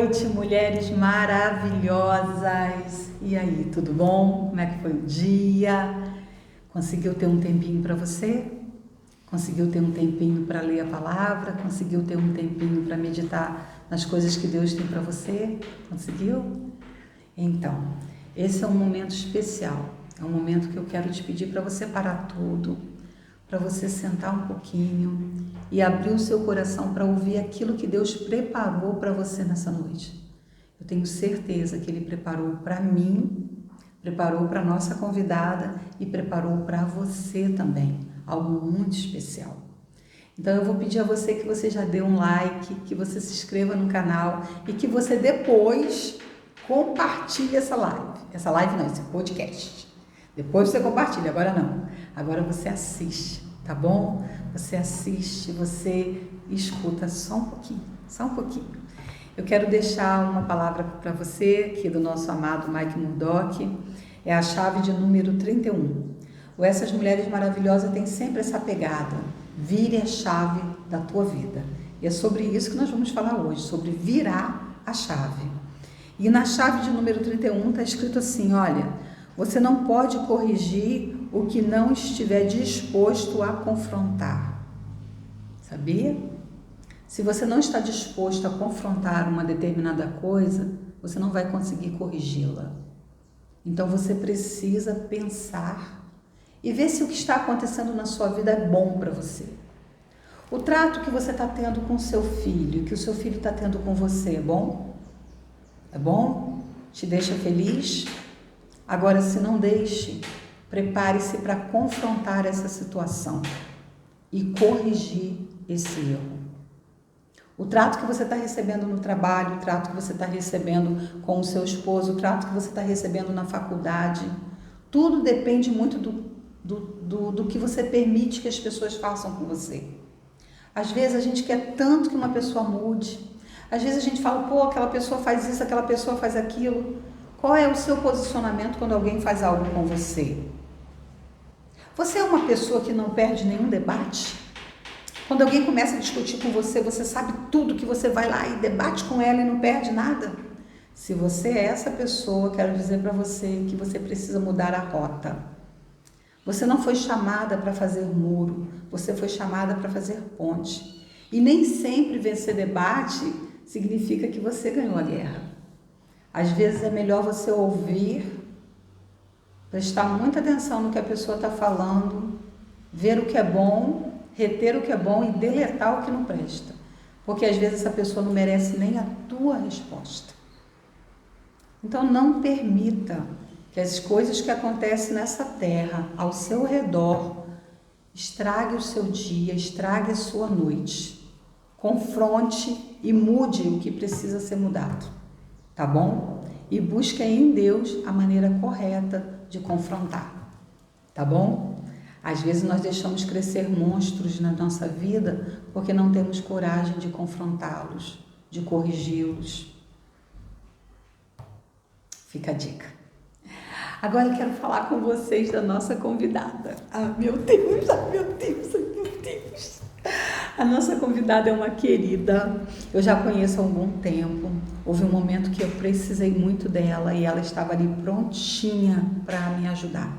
noite, mulheres maravilhosas. E aí, tudo bom? Como é que foi o dia? Conseguiu ter um tempinho para você? Conseguiu ter um tempinho para ler a palavra? Conseguiu ter um tempinho para meditar nas coisas que Deus tem para você? Conseguiu? Então, esse é um momento especial. É um momento que eu quero te pedir para você parar tudo, para você sentar um pouquinho e abrir o seu coração para ouvir aquilo que Deus preparou para você nessa noite. Eu tenho certeza que Ele preparou para mim, preparou para a nossa convidada e preparou para você também, algo muito especial. Então eu vou pedir a você que você já dê um like, que você se inscreva no canal e que você depois compartilhe essa live. Essa live não, esse podcast. Depois você compartilha, agora não. Agora você assiste, tá bom? Você assiste, você escuta só um pouquinho, só um pouquinho. Eu quero deixar uma palavra para você, aqui do nosso amado Mike Murdock, é a chave de número 31. Essas mulheres maravilhosas têm sempre essa pegada, vire a chave da tua vida. E é sobre isso que nós vamos falar hoje, sobre virar a chave. E na chave de número 31 está escrito assim, olha, você não pode corrigir o que não estiver disposto a confrontar. Sabia? Se você não está disposto a confrontar uma determinada coisa, você não vai conseguir corrigi-la. Então você precisa pensar e ver se o que está acontecendo na sua vida é bom para você. O trato que você está tendo com o seu filho, que o seu filho está tendo com você, é bom? É bom? Te deixa feliz? Agora, se não deixe, prepare-se para confrontar essa situação e corrigir esse erro. O trato que você está recebendo no trabalho, o trato que você está recebendo com o seu esposo, o trato que você está recebendo na faculdade, tudo depende muito do que você permite que as pessoas façam com você. Às vezes a gente quer tanto que uma pessoa mude, às vezes a gente fala, pô, aquela pessoa faz isso, aquela pessoa faz aquilo. Qual é o seu posicionamento quando alguém faz algo com você? Você é uma pessoa que não perde nenhum debate? Quando alguém começa a discutir com você, você sabe tudo, que você vai lá e debate com ela e não perde nada? Se você é essa pessoa, quero dizer para você que você precisa mudar a rota. Você não foi chamada para fazer muro, você foi chamada para fazer ponte. E nem sempre vencer debate significa que você ganhou a guerra. Às vezes é melhor você ouvir, prestar muita atenção no que a pessoa está falando, ver o que é bom, reter o que é bom e deletar o que não presta. Porque às vezes essa pessoa não merece nem a tua resposta. Então não permita que as coisas que acontecem nessa terra, ao seu redor, estrague o seu dia, estrague a sua noite. Confronte e mude o que precisa ser mudado. Tá bom? E busque em Deus a maneira correta de confrontar. Tá bom? Às vezes nós deixamos crescer monstros na nossa vida porque não temos coragem de confrontá-los, de corrigi-los. Fica a dica. Agora eu quero falar com vocês da nossa convidada. Ah, meu Deus, ah, meu Deus, ah, meu Deus. A nossa convidada é uma querida, eu já conheço há algum tempo. Houve um momento que eu precisei muito dela e ela estava ali prontinha para me ajudar.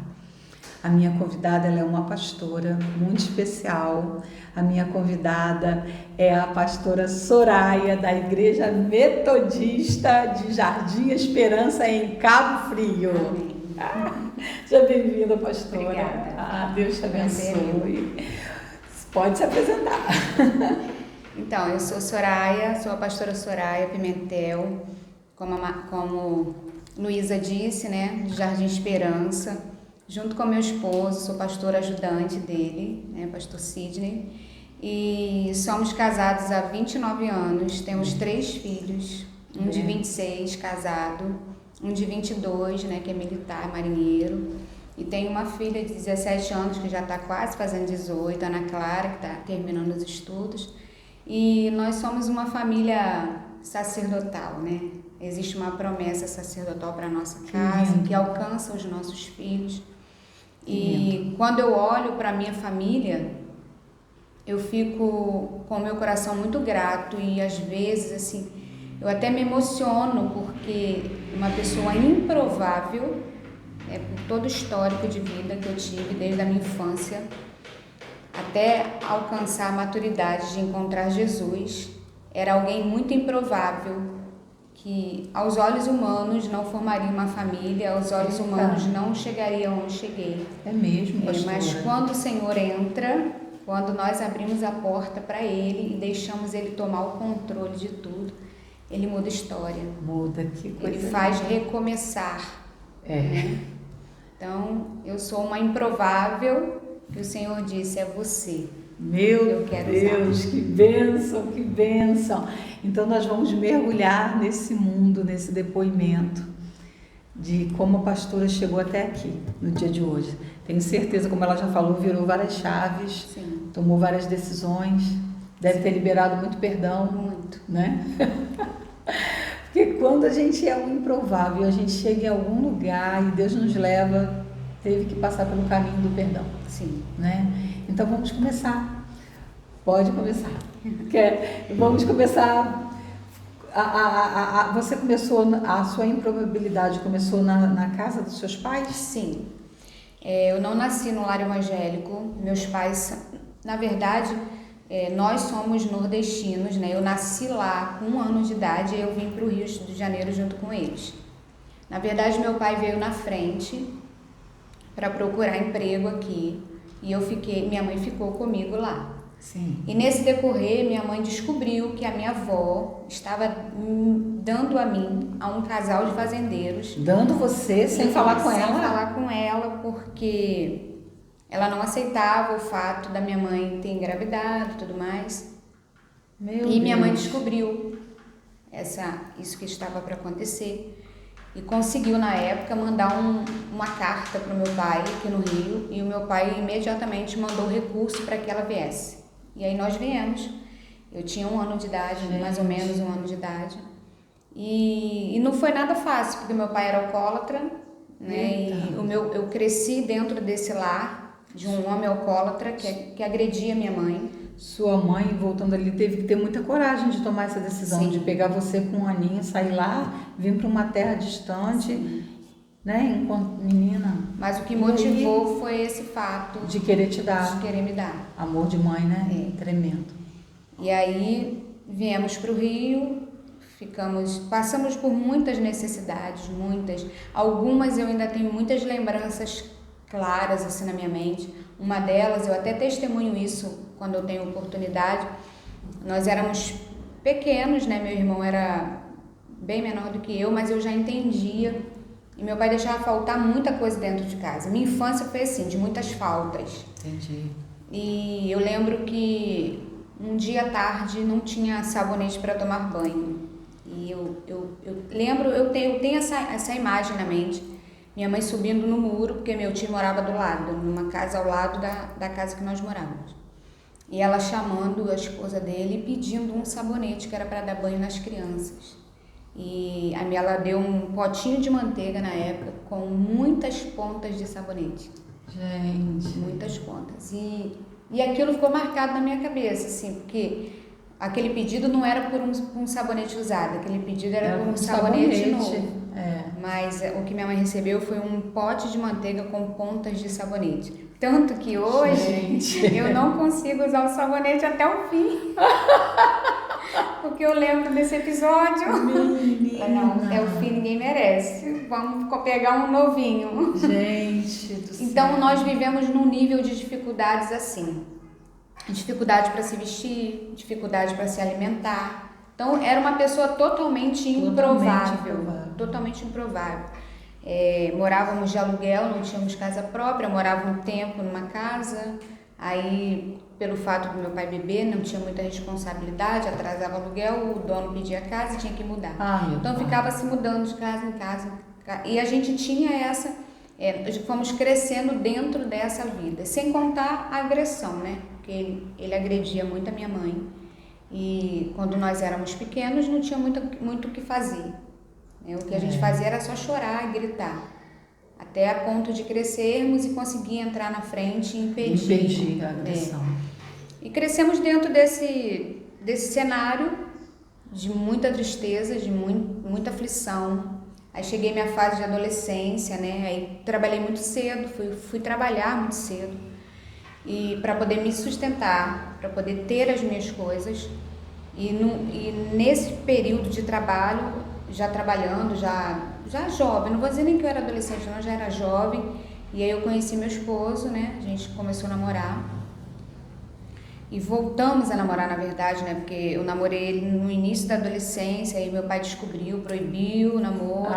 A minha convidada, ela é uma pastora muito especial. A minha convidada é a pastora Soraya, da Igreja Metodista de Jardim Esperança, em Cabo Frio. Seja bem-vinda, pastora. Obrigada. Deus te abençoe. Pode se apresentar. Então, eu sou Soraya, sou a pastora Soraya Pimentel, como Luísa disse, né, de Jardim Esperança, junto com meu esposo, sou pastora ajudante dele, né, pastor Sidney, e somos casados há 29 anos, temos 3 filhos, um de 26, casado, um de 22, né, que é militar, marinheiro, e tem uma filha de 17 anos que já está quase fazendo 18, Ana Clara, que está terminando os estudos. E nós somos uma família sacerdotal, né? Existe uma promessa sacerdotal para a nossa casa, que alcança os nossos filhos. E quando eu olho para a minha família, eu fico com o meu coração muito grato e às vezes, assim, Eu até me emociono porque uma pessoa improvável, por todo o histórico de vida que eu tive desde a minha infância, até alcançar a maturidade de encontrar Jesus, era alguém muito improvável, que aos olhos humanos não formaria uma família, aos olhos humanos não chegaria onde cheguei. É mesmo, pastora? Mas quando o Senhor entra, quando nós abrimos a porta para Ele e deixamos Ele tomar o controle de tudo, Ele muda a história. Muda, que coisa. Ele faz recomeçar. Né? Então, eu sou uma improvável que o Senhor disse, é você. Meu Deus, que bênção, que bênção. Então nós vamos mergulhar nesse mundo, nesse depoimento de como a pastora chegou até aqui, no dia de hoje. Tenho certeza, como ela já falou, virou várias chaves, Sim. Tomou várias decisões, deve ter liberado muito perdão. Muito. Né? Porque quando a gente é um improvável, a gente chega em algum lugar e Deus nos leva, teve que passar pelo caminho do perdão. Sim. Né? Então vamos começar. Pode começar. Vamos começar. Você começou, a sua improbabilidade começou na casa dos seus pais? Sim. Eu não nasci no lar evangélico. Meus pais, na verdade, nós somos nordestinos, né? Eu nasci lá com 1 ano de idade e eu vim para o Rio de Janeiro junto com eles. Na verdade, meu pai veio na frente para procurar emprego aqui. E minha mãe ficou comigo lá. Sim. E nesse decorrer, minha mãe descobriu que a minha avó estava dando a mim, a um casal de fazendeiros. Dando você sem falar com ela? Sem falar com ela, porque ela não aceitava o fato da minha mãe ter engravidado e tudo mais. E minha mãe descobriu isso que estava para acontecer. E conseguiu, na época, mandar uma carta para o meu pai aqui no Rio. E o meu pai imediatamente mandou recurso para que ela viesse. E aí nós viemos. Eu tinha 1 ano de idade, mais ou menos 1 ano de idade. E não foi nada fácil, porque meu pai era alcoólatra, né? E eu cresci dentro desse lar de um homem alcoólatra que agredia minha mãe. Sua mãe, voltando ali, teve que ter muita coragem de tomar essa decisão. Sim. De pegar você com 1 aninho, sair lá, vir para uma terra distante. Sim. Né? Enquanto menina. Mas o que motivou foi esse fato de querer te dar. De querer me dar. Amor de mãe, né? Tremendo. E aí viemos para o Rio, passamos por muitas necessidades, muitas. Algumas eu ainda tenho muitas lembranças claras assim na minha mente. Uma delas, eu até testemunho isso quando eu tenho oportunidade. Nós éramos pequenos, né? Meu irmão era bem menor do que eu, mas eu já entendia. E meu pai deixava faltar muita coisa dentro de casa. Minha infância foi assim, de muitas faltas. Entendi. E eu lembro que um dia à tarde não tinha sabonete para tomar banho. E eu lembro, eu tenho essa imagem na mente. Minha mãe subindo no muro, porque meu tio morava do lado, numa casa ao lado da casa que nós morávamos. E ela chamando a esposa dele e pedindo um sabonete que era para dar banho nas crianças. E ela deu um potinho de manteiga na época com muitas pontas de sabonete. Gente. Muitas pontas. E aquilo ficou marcado na minha cabeça, assim, porque aquele pedido não era por um sabonete usado, aquele pedido era por um sabonete novo. Mas o que minha mãe recebeu foi um pote de manteiga com pontas de sabonete. Tanto que hoje eu não consigo usar o sabonete até o fim. Porque eu lembro desse episódio. Menina. Não, é o fim, ninguém merece. Vamos pegar um novinho. Gente do céu. Então nós vivemos num nível de dificuldades assim. Dificuldade para se vestir, dificuldade para se alimentar. Então era uma pessoa totalmente improvável. Totalmente improvável. Morávamos de aluguel, não tínhamos casa própria, morava um tempo numa casa. Aí, pelo fato do meu pai beber, não tinha muita responsabilidade, atrasava o aluguel, o dono pedia a casa e tinha que mudar. Então ficava se mudando de casa em casa. E a gente tinha fomos crescendo dentro dessa vida, sem contar a agressão, né? Porque ele agredia muito a minha mãe. E quando nós éramos pequenos, não tinha muito o que fazer. O que a gente fazia era só chorar e gritar. Até a ponto de crescermos e conseguir entrar na frente e impedir a agressão. E crescemos dentro desse cenário de muita tristeza, de muita aflição. Aí cheguei minha fase de adolescência, né? Aí trabalhei muito cedo, fui trabalhar muito cedo e para poder me sustentar, para poder ter as minhas coisas. E nesse período de trabalho, já trabalhando, já jovem, não vou dizer nem que eu era adolescente, não, já era jovem. E aí eu conheci meu esposo, né? A gente começou a namorar. E voltamos a namorar, na verdade, né? Porque eu namorei ele no início da adolescência, aí meu pai descobriu, proibiu o namoro,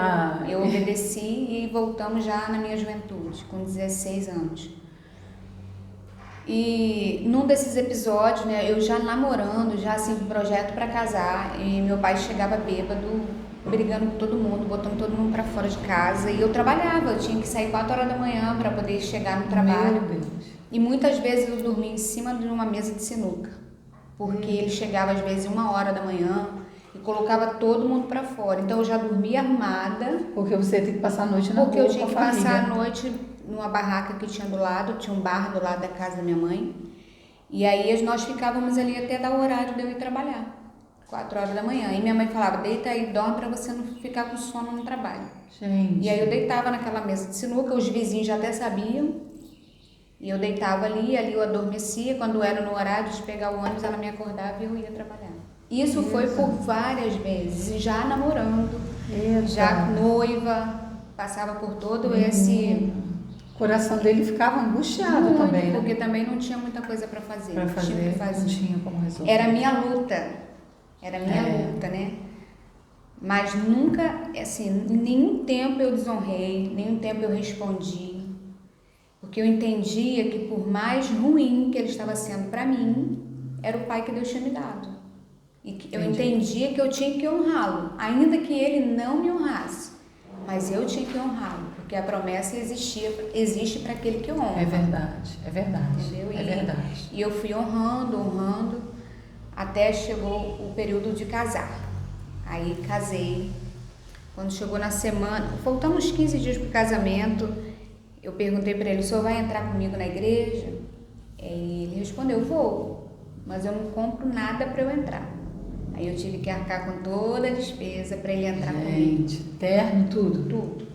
eu obedeci e voltamos já na minha juventude, com 16 anos. E num desses episódios, né, eu já namorando, já assim, projeto para casar, e meu pai chegava bêbado, brigando com todo mundo, botando todo mundo para fora de casa, e eu trabalhava, eu tinha que sair 4 horas da manhã para poder chegar no trabalho. Meu Deus. E muitas vezes eu dormia em cima de uma mesa de sinuca, porque ele chegava às vezes 1 hora da manhã e colocava todo mundo para fora. Então eu já dormia armada. Porque você tem que passar a noite na rua Porque eu tinha com que a família. passar a noite numa barraca que tinha do lado, tinha um bar do lado da casa da minha mãe. E aí nós ficávamos ali até dar o horário de eu ir trabalhar, 4 horas da manhã. E minha mãe falava, deita aí, dorme para você não ficar com sono no trabalho. Gente. E aí eu deitava naquela mesa de sinuca, os vizinhos já até sabiam. E eu deitava ali eu adormecia. Quando era no horário de pegar o ônibus, ela me acordava e eu ia trabalhar. Isso foi por várias vezes, já namorando, já noiva, passava por todo esse... O coração dele ficava angustiado muito, também, né? porque também não tinha muita coisa para fazer. Para fazer, não tinha como resolver. Era a minha luta, luta, né? Mas nunca, assim, nenhum tempo eu desonrei, nenhum tempo eu respondi, porque eu entendia que por mais ruim que ele estava sendo para mim, era o pai que Deus tinha me dado. E que eu entendia que eu tinha que honrá-lo, ainda que ele não me honrasse, mas eu tinha que honrá-lo, porque a promessa existe para aquele que honra. É verdade. Entendeu? É verdade. E eu fui honrando, até chegou o período de casar. Aí casei. Quando chegou na semana, faltando uns 15 dias para o casamento, eu perguntei para ele, o senhor vai entrar comigo na igreja? E ele respondeu, vou, mas eu não compro nada para eu entrar. Aí eu tive que arcar com toda a despesa para ele entrar comigo. Gente, terno, tudo? Tudo.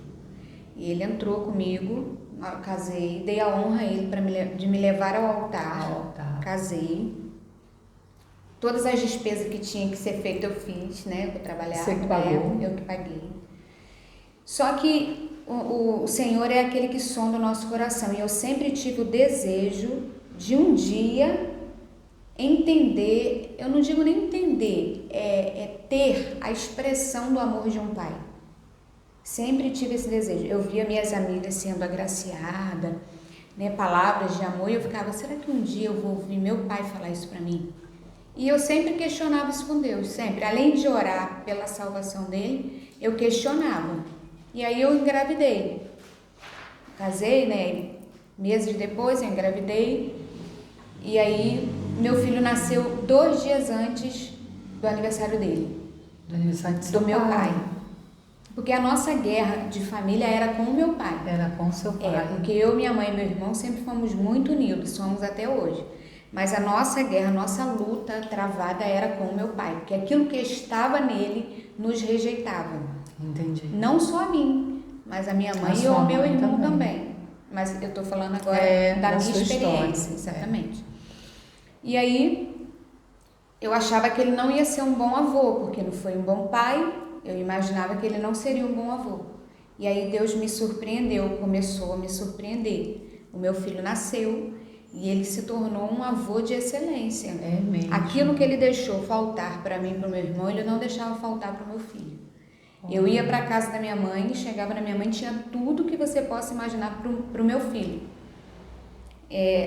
E ele entrou comigo, eu casei, dei a honra a ele de me levar ao altar. Casei. Todas as despesas que tinha que ser feita eu fiz, né? Eu trabalhava. Você que pagou? Eu que paguei. Só que o Senhor é aquele que sonda o nosso coração. E eu sempre tive o desejo de um dia entender, eu não digo nem entender, é ter a expressão do amor de um pai. Sempre tive esse desejo. Eu via minhas amigas sendo agraciadas, né, palavras de amor, e eu ficava, será que um dia eu vou ouvir meu pai falar isso para mim? E eu sempre questionava isso com Deus, sempre. Além de orar pela salvação dele, eu questionava. E aí eu engravidei. Casei, né? Meses depois eu engravidei. E aí meu filho nasceu 2 dias antes do aniversário dele. Do aniversário do seu meu pai. Porque a nossa guerra de família era com o meu pai. Era com o seu pai. Porque eu, minha mãe e meu irmão sempre fomos muito unidos, somos até hoje. Mas a nossa guerra, a nossa luta travada era com o meu pai. Porque aquilo que estava nele nos rejeitava. Entendi. Não só a mim, mas a minha mãe e o meu irmão também. Mas eu estou falando agora da minha experiência. Exatamente. E aí, eu achava que ele não ia ser um bom avô, porque não foi um bom pai. Eu imaginava que ele não seria um bom avô. E aí Deus me surpreendeu, começou a me surpreender. O meu filho nasceu e ele se tornou um avô de excelência. É mesmo. Aquilo que ele deixou faltar para mim e para o meu irmão, ele não deixava faltar para o meu filho. Eu ia para a casa da minha mãe, chegava na minha mãe, tinha tudo que você possa imaginar para o meu filho.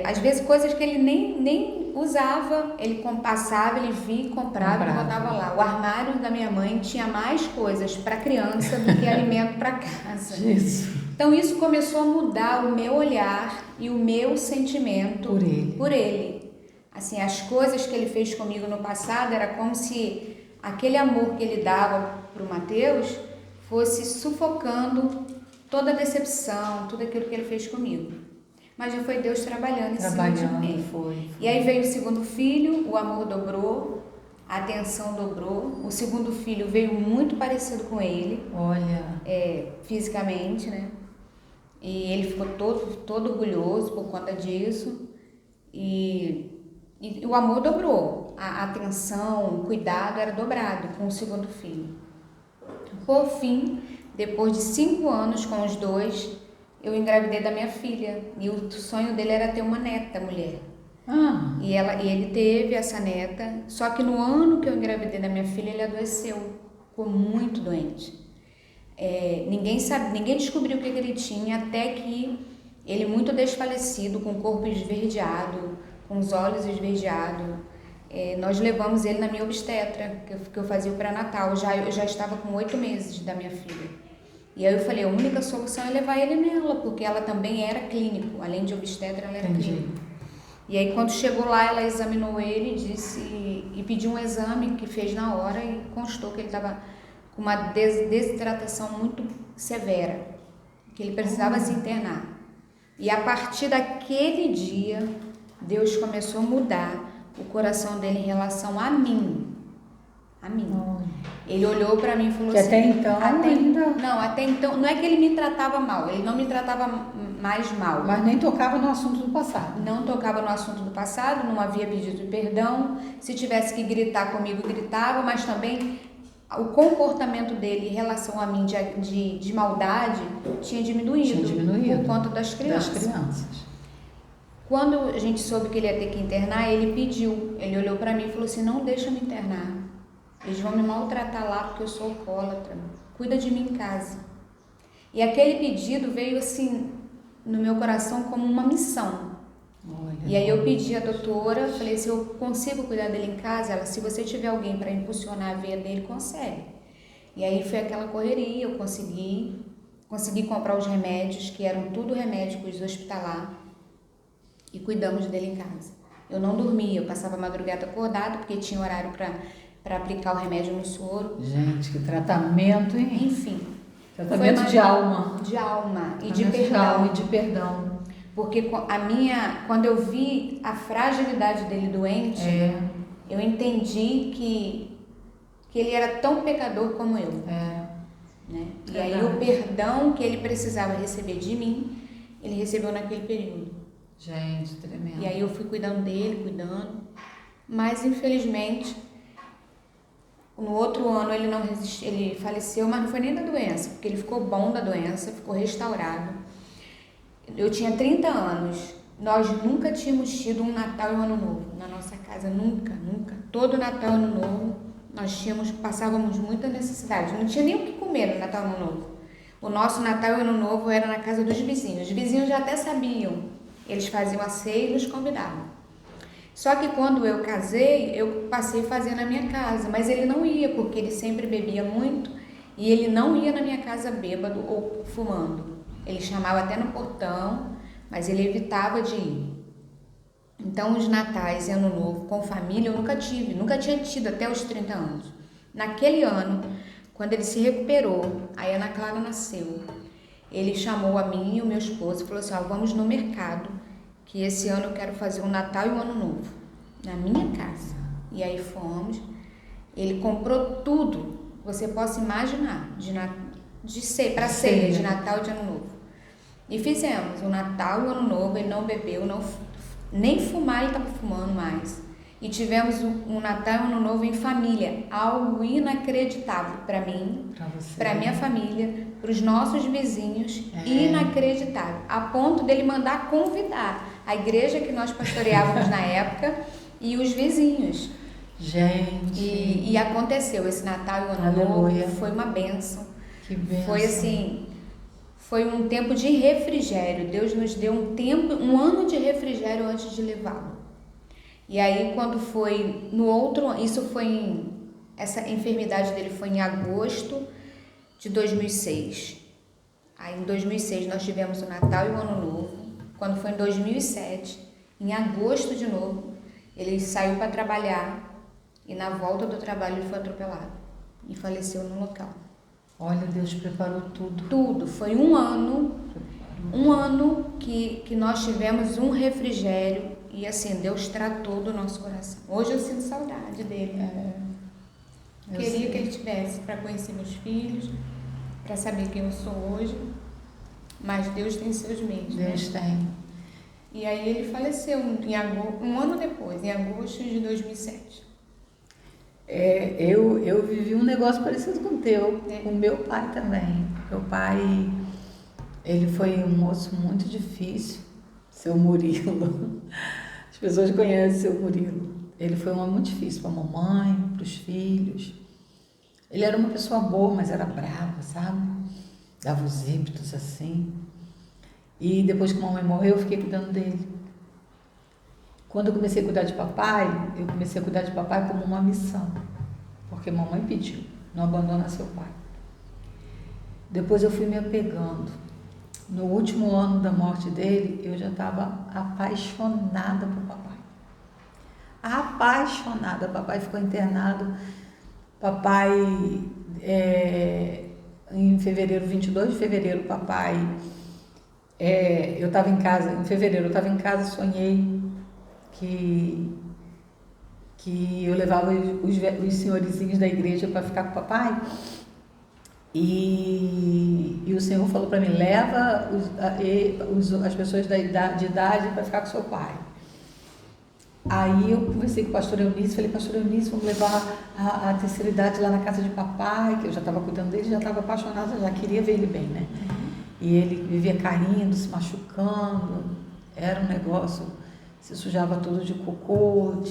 Às vezes coisas que ele nem usava, ele passava, ele via, comprava e botava lá. O armário da minha mãe tinha mais coisas para criança do que alimento para casa. Isso. Então isso começou a mudar o meu olhar e o meu sentimento por ele. Assim, as coisas que ele fez comigo no passado era como se aquele amor que ele dava para o Mateus fosse sufocando toda a decepção, tudo aquilo que ele fez comigo. Mas já foi Deus trabalhando em cima de mim. Foi. E aí veio o segundo filho, o amor dobrou, a atenção dobrou. O segundo filho veio muito parecido com ele, Olha, fisicamente, né? E ele ficou todo orgulhoso por conta disso. E o amor dobrou, a atenção, o cuidado era dobrado com o segundo filho. Por fim, depois de 5 anos com os dois, eu engravidei da minha filha. E o sonho dele era ter uma neta, mulher. E ele teve essa neta, só que no ano que eu engravidei da minha filha, ele adoeceu, ficou muito doente. Ninguém descobriu o que ele tinha, até que ele, muito desfalecido, com o corpo esverdeado, com os olhos esverdeados, nós levamos ele na minha obstetra, que eu fazia o pré-natal. Eu já estava com 8 meses da minha filha. E aí eu falei, a única solução é levar ele nela, porque ela também era clínico, além de obstetra, ela era clínico. E aí quando chegou lá, ela examinou ele e pediu um exame que fez na hora e constou que ele estava com uma desidratação muito severa, que ele precisava se internar. E a partir daquele dia, Deus começou a mudar o coração dele em relação a mim. A mim. Ele olhou para mim e falou assim... Até então até então, não é que ele me tratava mal, ele não me tratava mais mal. Mas nem tocava no assunto do passado. Não tocava no assunto do passado, não havia pedido de perdão. Se tivesse que gritar comigo, gritava, mas também o comportamento dele em relação a mim de maldade tinha diminuído por conta das crianças. Quando a gente soube que ele ia ter que internar, ele olhou para mim e falou assim, não deixa eu me internar, eles vão me maltratar lá porque eu sou alcoólatra, cuida de mim em casa. E aquele pedido veio assim no meu coração como uma missão. E aí eu pedi à doutora, falei, se eu consigo cuidar dele em casa, ela, se você tiver alguém para impulsionar a veia dele, consegue. E aí foi aquela correria, eu consegui comprar os remédios, que eram tudo remédios hospitalar, e cuidamos dele em casa. Eu não dormia, eu passava a madrugada acordada, porque tinha horário para aplicar o remédio no soro. Gente, que tratamento, hein? Enfim. Tratamento de alma. De alma e de perdão. Porque quando eu vi a fragilidade dele doente, eu entendi que ele era tão pecador como eu. Né? E aí o perdão que ele precisava receber de mim, ele recebeu naquele período. Gente, tremendo. E aí eu fui cuidando dele, mas infelizmente no outro ano ele não resistiu, ele faleceu, mas não foi nem da doença, porque ele ficou bom da doença, ficou restaurado. Eu tinha 30 anos, nós nunca tínhamos tido um Natal e um Ano Novo na nossa casa, nunca. Todo Natal e Ano Novo passávamos muita necessidade, não tinha nem o que comer no Natal e Ano Novo. O nosso Natal e Ano Novo era na casa dos vizinhos, os vizinhos já até sabiam, eles faziam a ceia e nos convidavam. Só que quando eu casei, eu passei a fazer na minha casa, mas ele não ia, porque ele sempre bebia muito e ele não ia na minha casa bêbado ou fumando. Ele chamava até no portão, mas ele evitava de ir. Então, os natais e Ano Novo com família eu nunca tinha tido até os 30 anos. Naquele ano, quando ele se recuperou, a Ana Clara nasceu, ele chamou a mim e o meu esposo e falou assim, vamos no mercado, que esse ano eu quero fazer um Natal e um Ano Novo, na minha casa. E aí fomos, ele comprou tudo, você possa imaginar, para ceia de Natal e de Ano Novo. E fizemos o Natal e o Ano Novo, ele não bebeu, nem fumar ele estava fumando mais. E tivemos um Natal e um Ano Novo em família, algo inacreditável para mim, para minha família, para os nossos vizinhos, inacreditável, a ponto dele mandar convidar a igreja que nós pastoreávamos na época e os vizinhos. Gente! E aconteceu esse Natal e o Ano Novo, foi uma bênção. Que bênção! Foi assim, foi um tempo de refrigério. Deus nos deu um ano de refrigério antes de levá-lo. E aí quando foi no outro, essa enfermidade dele foi em agosto de 2006. Aí em 2006 nós tivemos o Natal e o Ano Novo. Quando foi em 2007, em agosto de novo, ele saiu para trabalhar e na volta do trabalho ele foi atropelado e faleceu no local. Olha, Deus preparou tudo. Tudo. Foi um ano que nós tivemos um refrigério E assim, Deus tratou do nosso coração. Hoje eu sinto saudade dele. Queria que ele tivesse para conhecer meus filhos, para saber quem eu sou hoje. Mas Deus tem seus meios. Deus tem. E aí ele faleceu um ano depois, em agosto de 2007. Eu vivi um negócio parecido com o teu, com o meu pai também. Meu pai, ele foi um moço muito difícil, seu Murilo. As pessoas conhecem seu Murilo. Ele foi um homem muito difícil para a mamãe, para os filhos. Ele era uma pessoa boa, mas era brava, sabe? Dava os ímpetos assim. E depois que a mamãe morreu, eu fiquei cuidando dele. Quando eu comecei a cuidar de papai, eu comecei a cuidar de papai como uma missão. Porque mamãe pediu, não abandona seu pai. Depois eu fui me apegando. No último ano da morte dele, eu já estava apaixonada por papai. Apaixonada. Papai ficou internado. Papai, em fevereiro, 22 de fevereiro, papai... eu estava em casa, em fevereiro eu estava em casa, sonhei que eu levava os senhorizinhos da igreja para ficar com o papai e o Senhor falou para mim, leva as pessoas de idade para ficar com seu pai. Aí eu conversei com o pastor Eunice, falei, pastor Eunice, vamos levar a terceira idade lá na casa de papai, que eu já estava cuidando dele, já estava apaixonada, já queria ver ele bem, né? E ele vivia caindo, se machucando, era um negócio, se sujava todo de cocô,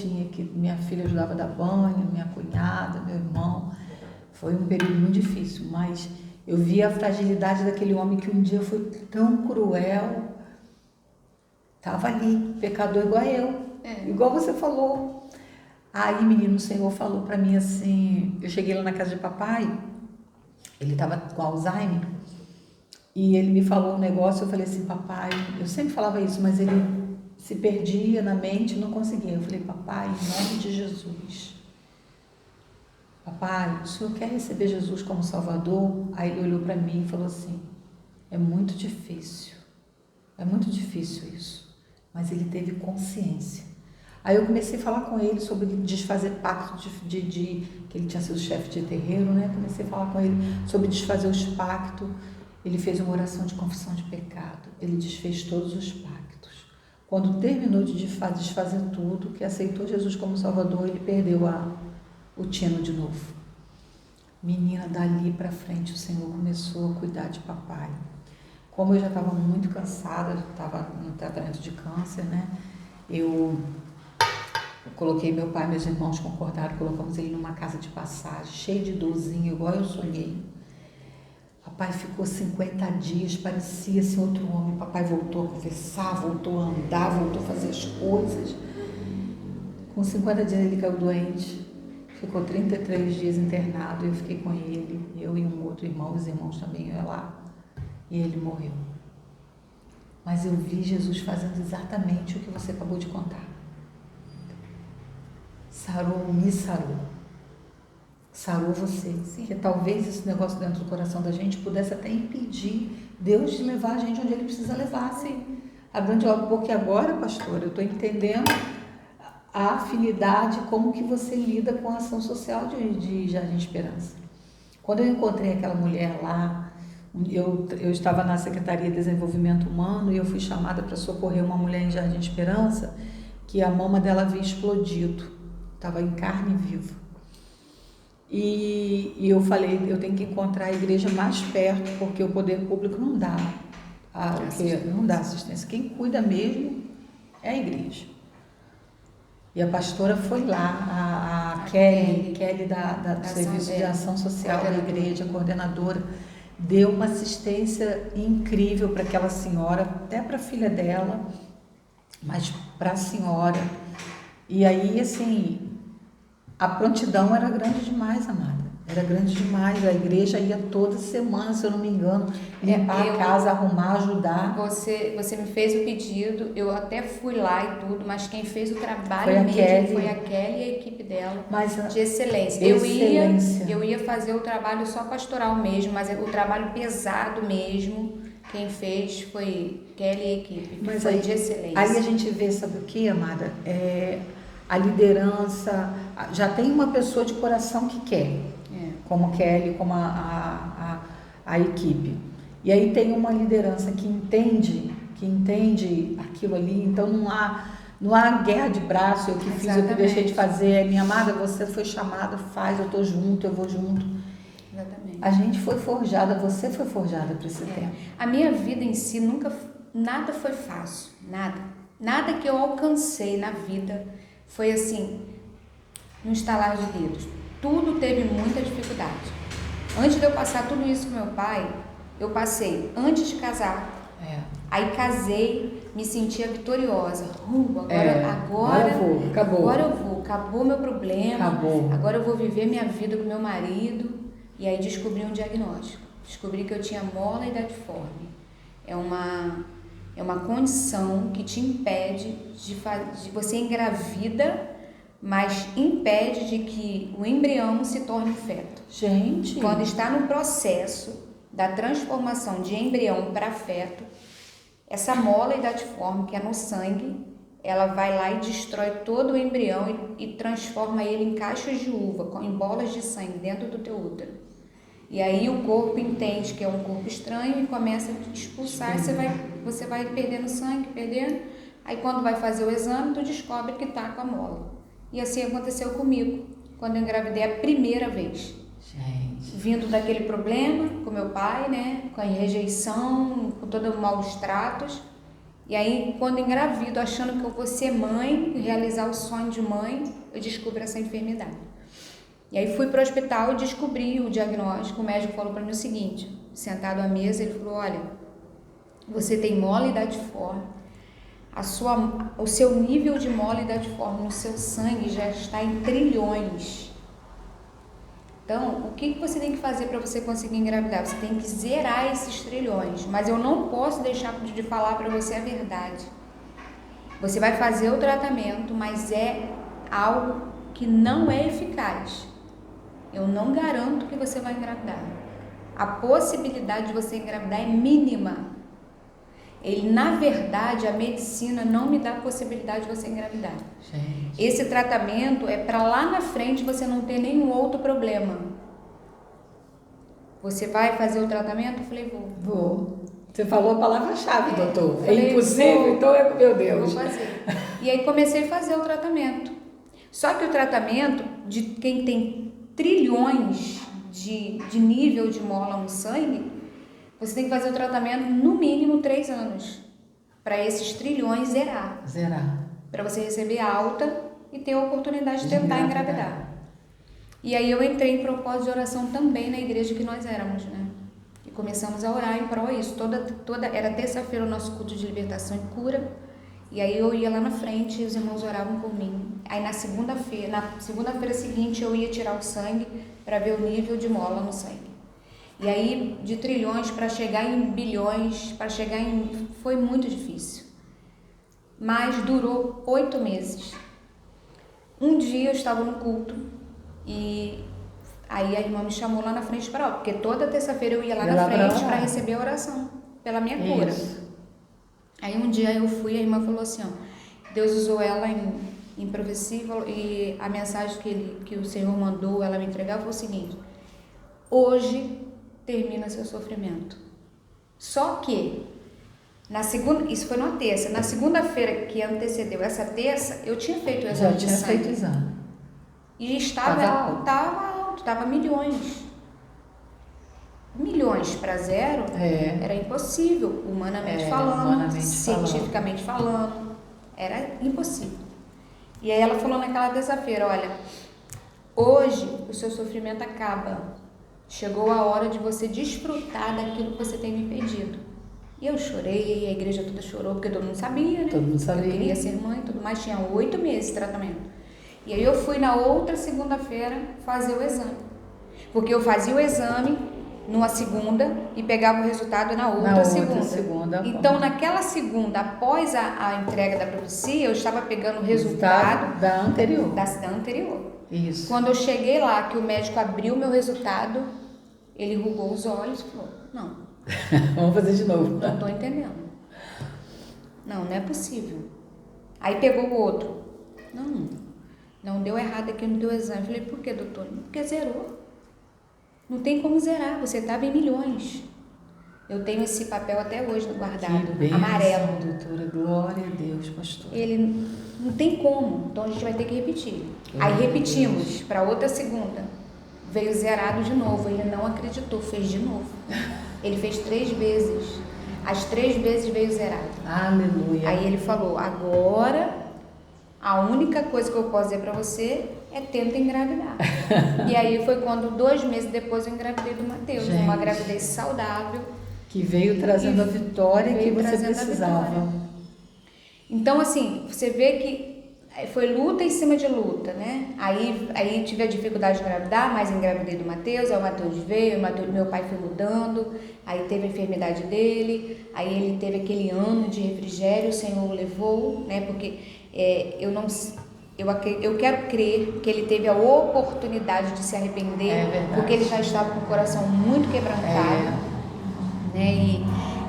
minha filha ajudava a dar banho, minha cunhada, meu irmão. Foi um período muito difícil, mas eu vi a fragilidade daquele homem que um dia foi tão cruel, estava ali, pecador igual eu, igual você falou. Aí, menino, o Senhor falou para mim assim, eu cheguei lá na casa de papai, ele estava com Alzheimer, e ele me falou um negócio, eu falei assim, papai, eu sempre falava isso, mas ele se perdia na mente e não conseguia. Eu falei, papai, em nome de Jesus, papai, o senhor quer receber Jesus como Salvador? Aí ele olhou para mim e falou assim, é muito difícil isso, mas ele teve consciência. Aí eu comecei a falar com ele sobre desfazer pacto que ele tinha sido chefe de terreiro, né? Comecei a falar com ele sobre desfazer os pactos. Ele fez uma oração de confissão de pecado. Ele desfez todos os pactos. Quando terminou de desfazer tudo, que aceitou Jesus como Salvador, ele perdeu o tino de novo. Menina, dali para frente o Senhor começou a cuidar de papai. Como eu já estava muito cansada, estava no tratamento de câncer, né? Eu coloquei meu pai, meus irmãos concordaram, colocamos ele numa casa de passagem, cheio de dorzinha, igual eu sonhei. Papai ficou 50 dias, parecia assim outro homem. Papai voltou a conversar, voltou a andar, voltou a fazer as coisas. Com 50 dias ele caiu doente, ficou 33 dias internado, eu fiquei com ele, eu e um outro irmão, os irmãos também iam lá, e ele morreu. Mas eu vi Jesus fazendo exatamente o que você acabou de contar. Me sarou você. Sim. Que talvez esse negócio dentro do coração da gente pudesse até impedir Deus de levar a gente onde Ele precisa levar. Sim. A grande obra, porque agora, pastora, eu estou entendendo a afinidade, como que você lida com a ação social de Jardim Esperança. Quando eu encontrei aquela mulher lá, eu estava na Secretaria de Desenvolvimento Humano e eu fui chamada para socorrer uma mulher em Jardim Esperança que a mama dela havia explodido, estava em carne viva. E eu falei, eu tenho que encontrar a igreja mais perto, porque o poder público não dá assistência. Quem cuida mesmo é a igreja. E a pastora foi lá, a Kelly do Serviço de Ação Social da igreja, coordenadora, deu uma assistência incrível para aquela senhora, até para a filha dela, mas para a senhora. E aí, assim, a prontidão era grande demais, amada. Era grande demais. A igreja ia toda semana, se eu não me engano, limpar a casa, arrumar, ajudar. Você me fez o pedido, eu até fui lá e tudo, mas quem fez o trabalho foi a Kelly e a equipe dela, de excelência. Eu ia fazer o trabalho só pastoral mesmo, mas o trabalho pesado mesmo, Quem fez foi Kelly e equipe, que Mas foi aí, de excelência. aí a gente vê, sabe o que, amada? A liderança, já tem uma pessoa de coração que quer, como Kelly, como a equipe. E aí tem uma liderança que entende aquilo ali, então não há guerra de braço, eu que fiz, eu que deixei de fazer, minha amada, você foi chamada, faz, eu tô junto, eu vou junto. Exatamente. A gente foi forjada, você foi forjada para esse tempo. A minha vida em si nada foi fácil, nada. Nada que eu alcancei na vida foi assim, no estalar de dedos. Tudo teve muita dificuldade. Antes de eu passar tudo isso com meu pai, eu passei antes de casar. Aí casei, me sentia vitoriosa. Agora eu vou, acabou. Agora eu vou, acabou meu problema. Acabou. Agora eu vou viver minha vida com meu marido. E aí descobri um diagnóstico. Descobri que eu tinha mola idadiforme. É uma condição que te impede de você engravida, mas impede de que o embrião se torne um feto. Gente! Quando está no processo da transformação de embrião para feto, essa mola idadiforme que é no sangue, ela vai lá e destrói todo o embrião e transforma ele em cachos de uva, em bolas de sangue dentro do teu útero. E aí o corpo entende que é um corpo estranho e começa a expulsar, você vai perdendo sangue, perdendo. Aí quando vai fazer o exame, tu descobre que tá com a mola. E assim aconteceu comigo, quando eu engravidei a primeira vez. Gente. Vindo daquele problema com meu pai, né, com a rejeição, com todos os maus tratos. E aí, quando engravido, achando que eu vou ser mãe, realizar o sonho de mãe, eu descubro essa enfermidade. E aí fui para o hospital e descobri o diagnóstico. O médico falou para mim o seguinte, sentado à mesa, ele falou, olha, você tem mola idadiforme, o seu nível de mola idadiforme no seu sangue já está em trilhões. Então, o que você tem que fazer para você conseguir engravidar? Você tem que zerar esses trilhões, mas eu não posso deixar de falar para você a verdade. Você vai fazer o tratamento, mas é algo que não é eficaz. Eu não garanto que você vai engravidar. A possibilidade de você engravidar é mínima. Na verdade, a medicina não me dá a possibilidade de você engravidar. Gente. Esse tratamento é para lá na frente você não ter nenhum outro problema. Você vai fazer o tratamento? Eu falei, vou. Vou. Você falou a palavra-chave, doutor. Falei, é impossível, então meu Deus. Vou fazer. E aí comecei a fazer o tratamento. Só que o tratamento de quem tem trilhões de nível de mola no sangue, você tem que fazer o tratamento no mínimo 3 anos. Para esses trilhões zerar. Para você receber alta e ter a oportunidade de tentar engravidar. E aí eu entrei em propósito de oração também na igreja que nós éramos, né? E começamos a orar em prol disso. Era terça-feira o nosso culto de libertação e cura. E aí eu ia lá na frente e os irmãos oravam por mim. Aí na segunda-feira seguinte eu ia tirar o sangue para ver o nível de mola no sangue. E aí de trilhões para chegar em bilhões, foi muito difícil. Mas durou 8 meses. Um dia eu estava no culto e aí a irmã me chamou lá na frente para orar, porque toda terça-feira eu ia lá na frente para receber a oração pela minha cura. Aí um dia eu fui e a irmã falou assim, ó, Deus usou ela em profecia e a mensagem que o Senhor mandou ela me entregar foi o seguinte, hoje termina seu sofrimento. Só que isso foi numa terça. Na segunda-feira que antecedeu essa terça, eu tinha feito o exame de sangue. Já tinha feito o exame. E estava alto, estava milhões. Milhões para zero era impossível, humanamente falando, cientificamente falando, era impossível. E aí ela falou naquela terça-feira, olha, hoje o seu sofrimento acaba. Chegou a hora de você desfrutar daquilo que você tem me pedido. E eu chorei, a igreja toda chorou, porque todo mundo sabia, né? Todo mundo sabia. Eu queria ser mãe e tudo mais, tinha 8 meses de tratamento. E aí eu fui na outra segunda-feira fazer o exame. Porque eu fazia o exame numa segunda e pegava o resultado na outra segunda. Então, naquela segunda, após a entrega da profecia, eu estava pegando o resultado da anterior. Da anterior. Isso. Quando eu cheguei lá, que o médico abriu o meu resultado, ele rugou os olhos e falou, não, Vamos fazer de novo. Não tô entendendo. Não é possível. Aí pegou o outro. Não deu errado aqui no teu exame. Eu falei, por que, doutor? Porque zerou. Não tem como zerar, você estava em milhões. Eu tenho esse papel até hoje guardado, Que bênção, amarelo. doutora, glória a Deus, pastor. Ele não tem como, então a gente vai ter que repetir. Glória Aí repetimos para outra segunda. Veio zerado de novo, ele não acreditou, fez de novo. Ele fez 3 vezes. As 3 vezes veio zerado. Aleluia. Aí ele falou, agora a única coisa que eu posso dizer para você é tenta engravidar. E aí foi quando 2 meses depois eu engravidei do Matheus. Gente. Uma gravidez saudável. Que veio trazendo a vitória que Veio você trazendo a precisava. vitória. Então, assim, você vê que foi luta em cima de luta, né? Aí tive a dificuldade de engravidar, mas engravidei do Matheus, aí o Matheus veio, meu pai foi mudando, aí teve a enfermidade dele, aí ele teve aquele ano de refrigério, o Senhor o levou, né? Porque eu quero crer que ele teve a oportunidade de se arrepender, porque ele já estava com o coração muito quebrantado. Né? E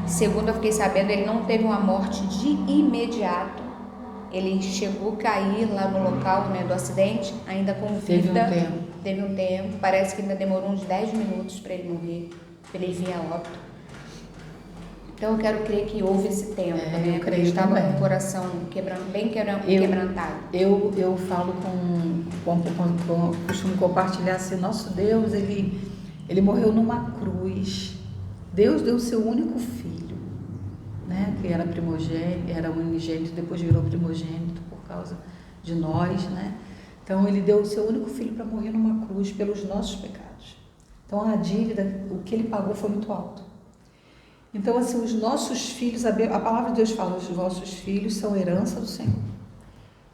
segundo eu fiquei sabendo, ele não teve uma morte de imediato. Ele chegou a cair lá no local, né, do acidente, ainda com vida. Teve um tempo. Parece que ainda demorou uns 10 minutos para ele morrer, para ele vir a óbito. Então eu quero crer que houve esse tempo, né? Porque ele estava com o coração bem quebrantado. Eu falo costumo compartilhar assim, nosso Deus, ele morreu numa cruz. Deus deu o seu único filho, né? Que era primogênito, era unigênito, depois virou primogênito por causa de nós, né? Então ele deu o seu único filho para morrer numa cruz pelos nossos pecados. Então a dívida, o que ele pagou foi muito alto. Então assim, os nossos filhos, a palavra de Deus fala, os vossos filhos são herança do Senhor.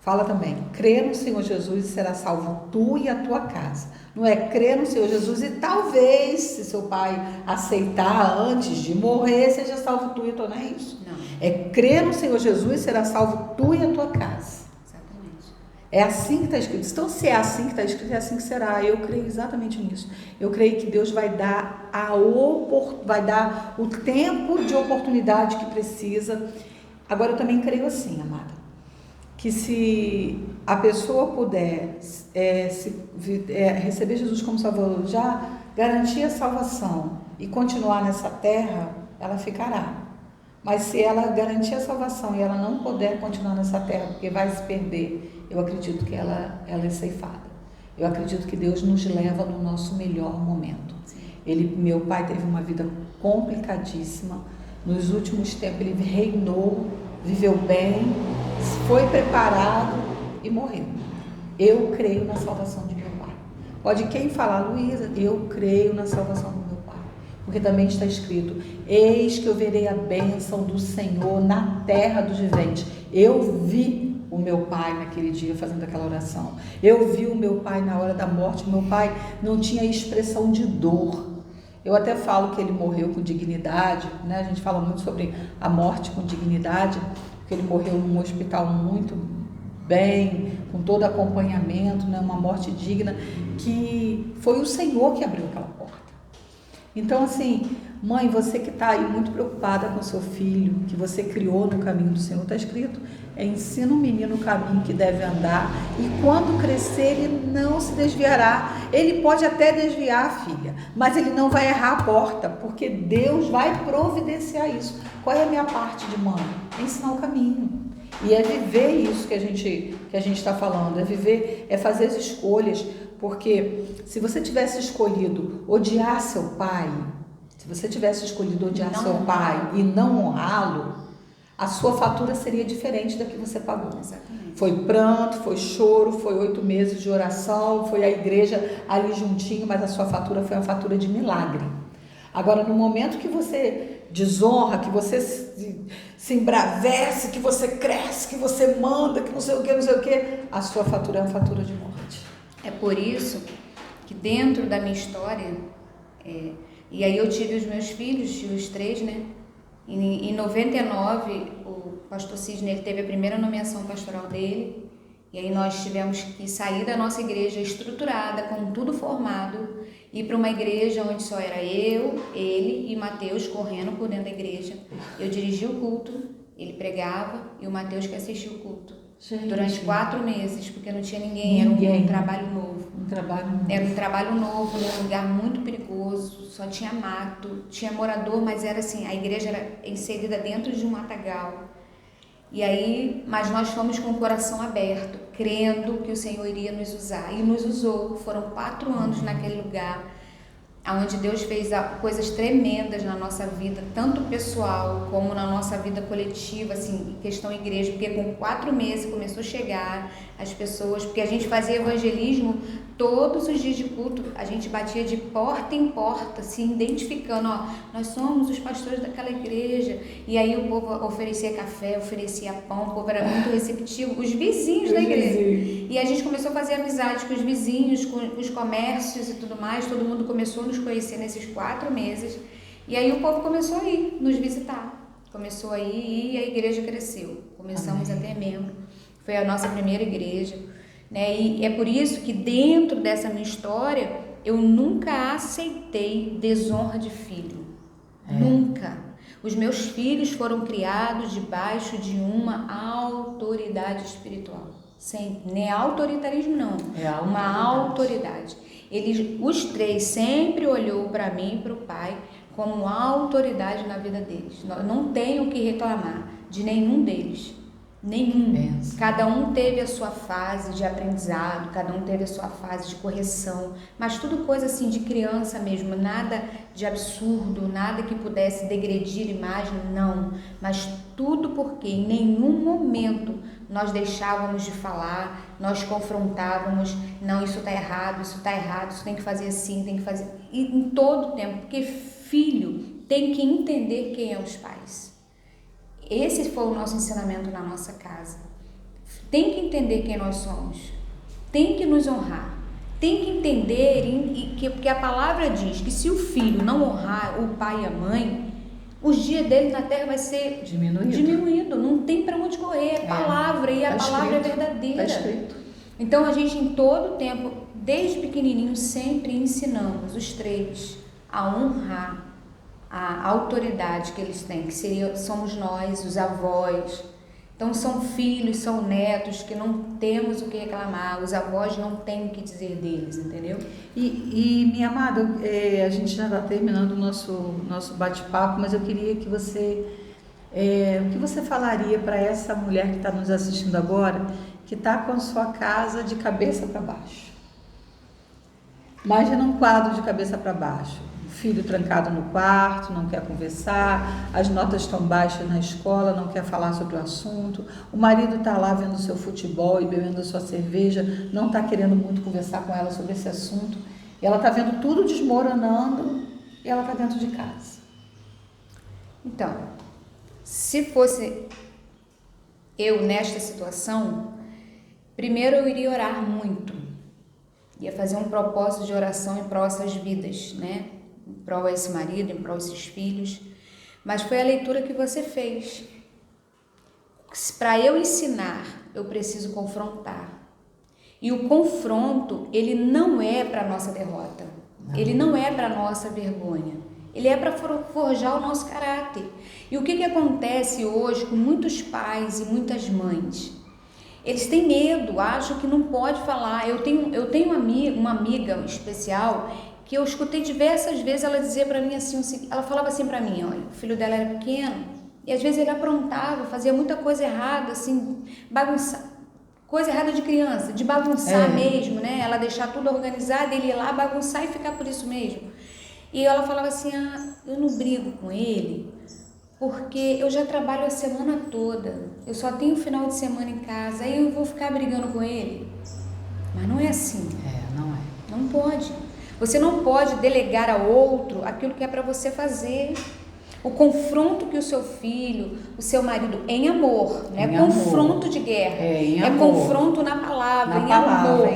Fala também, crê no Senhor Jesus e será salvo tu e a tua casa. Não é crer no Senhor Jesus e talvez, se seu pai aceitar antes de morrer, seja salvo tu e a tua, não é isso? Não. É crer no Senhor Jesus e será salvo tu e a tua casa. Exatamente. É assim que está escrito. Então, se é assim que está escrito, é assim que será. Eu creio exatamente nisso. Eu creio que Deus vai dar o tempo de oportunidade que precisa. Agora, eu também creio assim, amada, que se a pessoa puder receber Jesus como Salvador, já garantir a salvação e continuar nessa terra, ela ficará. Mas se ela garantir a salvação e ela não puder continuar nessa terra, porque vai se perder, eu acredito que ela é ceifada. Eu acredito que Deus nos leva no nosso melhor momento. Meu pai teve uma vida complicadíssima. Nos últimos tempos ele reinou, viveu bem, foi preparado e morreu. Eu creio na salvação de meu pai. Pode quem falar, Luísa, eu creio na salvação do meu pai. Porque também está escrito, eis que eu verei a bênção do Senhor na terra dos viventes. Eu vi o meu pai naquele dia fazendo aquela oração. Eu vi o meu pai na hora da morte. Meu pai não tinha expressão de dor. Eu até falo que ele morreu com dignidade, né? A gente fala muito sobre a morte com dignidade, porque ele morreu num hospital muito bem, com todo acompanhamento, né? Uma morte digna, que foi o Senhor que abriu aquela porta. Então, assim, mãe, você que está aí muito preocupada com seu filho, que você criou no caminho do Senhor, está escrito, ensina o menino o caminho que deve andar, e quando crescer ele não se desviará. Ele pode até desviar, filha, mas ele não vai errar a porta, porque Deus vai providenciar isso. Qual é a minha parte de mãe? É ensinar o caminho. E é viver isso que a gente está falando, é viver, é fazer as escolhas, porque se você tivesse escolhido odiar seu pai, se você tivesse escolhido odiar seu pai e não honrá-lo, a sua fatura seria diferente da que você pagou. Exatamente. Foi pranto, foi choro, foi 8 meses de oração, foi a igreja ali juntinho, mas a sua fatura foi uma fatura de milagre. Agora, no momento que você desonra, que você se embravece, que você cresce, que você manda, que não sei o que, a sua fatura é uma fatura de morte. É por isso que dentro da minha história, e aí eu tive os meus filhos, os 3, né? Em 99, o pastor Sidney, ele teve a primeira nomeação pastoral dele, E aí nós tivemos que sair da nossa igreja estruturada, com tudo formado, ir para uma igreja onde só era eu, ele e Mateus correndo por dentro da igreja. Eu dirigia o culto, ele pregava e o Mateus que assistia o culto. Gente. Durante 4 meses, porque não tinha ninguém. Era um trabalho novo. Era um trabalho novo, num lugar muito perigoso, só tinha mato, tinha morador, mas era assim, a igreja era inserida dentro de um matagal. E aí, mas nós fomos com o coração aberto, crendo que o Senhor iria nos usar. E nos usou. Foram 4 anos naquele lugar, onde Deus fez coisas tremendas na nossa vida, tanto pessoal como na nossa vida coletiva, assim, questão igreja, porque com 4 meses começou a chegar as pessoas, porque a gente fazia evangelismo todos os dias de culto, a gente batia de porta em porta, se identificando, ó, nós somos os pastores daquela igreja, e aí o povo oferecia café, oferecia pão, o povo era muito receptivo, os vizinhos da igreja, e a gente começou a fazer amizade com os vizinhos, com os comércios e tudo mais, todo mundo começou a nos conhecer nesses 4 meses, e aí o povo começou a ir nos visitar, começou a ir e a igreja cresceu, começamos a ter membro, foi a nossa primeira igreja, né? E é por isso que dentro dessa minha história eu nunca aceitei desonra de filho, nunca. Os meus filhos foram criados debaixo de uma autoridade espiritual, sempre, não é autoritarismo não, uma autoridade. Eles, os 3 sempre olhou para mim e para o pai como autoridade na vida deles. Não tenho o que reclamar de nenhum deles. Nenhum. Cada um teve a sua fase de aprendizado, cada um teve a sua fase de correção, mas tudo coisa assim de criança mesmo, nada de absurdo, nada que pudesse degredir imagem, não, mas tudo porque em nenhum momento nós deixávamos de falar, nós confrontávamos, não, isso está errado, isso tem que fazer assim, tem que fazer, e em todo tempo, porque filho tem que entender quem é os pais. Esse foi o nosso ensinamento na nossa casa. Tem que entender quem nós somos. Tem que nos honrar. Tem que entender, porque a palavra diz que se o filho não honrar o pai e a mãe, os dias dele na terra vai ser diminuído. Não tem para onde correr. É palavra, e a palavra é verdadeira. Está escrito. Então a gente em todo tempo, desde pequenininho, sempre ensinamos os 3 a honrar a autoridade que eles têm, que somos nós, os avós. Então são filhos, são netos que não temos o que reclamar, os avós não têm o que dizer deles, entendeu? E minha amada, a gente já está terminando o nosso bate-papo, mas eu queria que você, o que você falaria para essa mulher que está nos assistindo agora, que está com a sua casa de cabeça para baixo? Imagina um quadro de cabeça para baixo. Filho trancado no quarto, não quer conversar, as notas estão baixas na escola, não quer falar sobre o assunto, o marido está lá vendo seu futebol e bebendo a sua cerveja, não está querendo muito conversar com ela sobre esse assunto, e ela está vendo tudo desmoronando e ela está dentro de casa. Então, se fosse eu nesta situação, primeiro eu iria orar muito, ia fazer um propósito de oração em prol dessas vidas, né? Em prol a esse marido, em prol a esses filhos, mas foi a leitura que você fez. Para eu ensinar, eu preciso confrontar. E o confronto, ele não é para nossa derrota, ele não é para nossa vergonha, ele é para forjar o nosso caráter. E o que acontece hoje com muitos pais e muitas mães? Eles têm medo, acham que não pode falar. Eu tenho uma amiga especial que eu escutei diversas vezes ela dizer para mim assim, ela falava assim para mim, olha, o filho dela era pequeno e às vezes ele aprontava, fazia muita coisa errada, assim, bagunçar, coisa errada de criança, de bagunçar mesmo, né? Ela deixar tudo organizado, ele ir lá bagunçar e ficar por isso mesmo. E ela falava assim, eu não brigo com ele porque eu já trabalho a semana toda, eu só tenho final de semana em casa, aí eu vou ficar brigando com ele. Mas não é assim. Não é. Não pode. Você não pode delegar a outro aquilo que é para você fazer. O confronto que o seu filho, o seu marido, em amor, não é confronto de guerra, é confronto na palavra, em